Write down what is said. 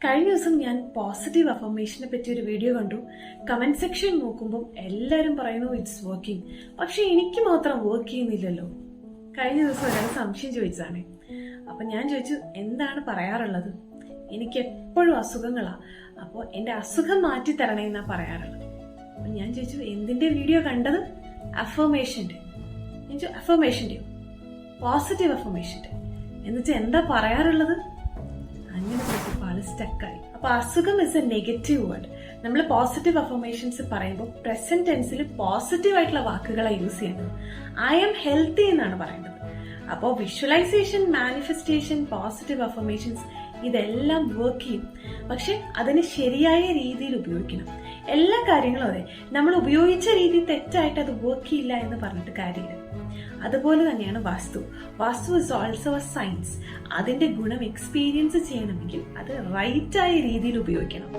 കഴിഞ്ഞ ദിവസം ഞാൻ പോസിറ്റീവ് അഫർമേഷനെ പറ്റി ഒരു വീഡിയോ കണ്ടു. കമന്റ് സെക്ഷൻ നോക്കുമ്പോൾ എല്ലാവരും പറയുന്നു ഇറ്റ്സ് വർക്കിംഗ്, പക്ഷെ എനിക്ക് മാത്രം വർക്ക് ചെയ്യുന്നില്ലല്ലോ. കഴിഞ്ഞ ദിവസം ഒരാൾ സംശയം ചോദിച്ചതാണ്. അപ്പൊ ഞാൻ ചോദിച്ചു, എന്താണ് പറയാറുള്ളത്? എനിക്ക് എപ്പോഴും അസുഖങ്ങളാ, അപ്പോൾ എന്റെ അസുഖം മാറ്റി തരണേ എന്നാ പറയാറുള്ളത്. അപ്പൊ ഞാൻ ചോദിച്ചു, എന്തിന്റെ വീഡിയോ കണ്ടത്? അഫർമേഷന്റെ. ഞാൻ ചോദിച്ചു, അഫർമേഷന്റെയോ? പോസിറ്റീവ് അഫർമേഷന്റെ. എന്നിട്ട് എന്താ പറയാറുള്ളത്? അങ്ങനെ ആള് സ്റ്റക്കായി. അപ്പൊ അസുഖം ഇസ് എ നെഗറ്റീവ് വേർഡ്. നമ്മൾ പോസിറ്റീവ് അഫർമേഷൻസ് പറയുമ്പോൾ പ്രസന്റ് ടെൻസിൽ പോസിറ്റീവ് ആയിട്ടുള്ള വാക്കുകളാണ് യൂസ് ചെയ്യുന്നത്. ഐ ആം ഹെൽത്തി എന്നാണ് പറയുന്നത്. അപ്പോൾ വിഷ്വലൈസേഷൻ, മാനിഫെസ്റ്റേഷൻ, പോസിറ്റീവ് അഫർമേഷൻസ് ഇതെല്ലാം വർക്ക് ചെയ്യും. പക്ഷെ അതിന് ശരിയായ രീതിയിൽ ഉപയോഗിക്കണം. എല്ലാ കാര്യങ്ങളും അതെ, നമ്മൾ ഉപയോഗിച്ച രീതി തെറ്റായിട്ട് അത് വർക്ക് ചെയ്യില്ല എന്ന് പറഞ്ഞിട്ട് കാര്യമില്ല. അതുപോലെ തന്നെയാണ് വാസ്തു. വാസ്തു ഇസ് ഓൾസോ എ സയൻസ്. അതിന്റെ ഗുണം എക്സ്പീരിയൻസ് ചെയ്യണമെങ്കിൽ അത് റൈറ്റായ രീതിയിൽ ഉപയോഗിക്കണം.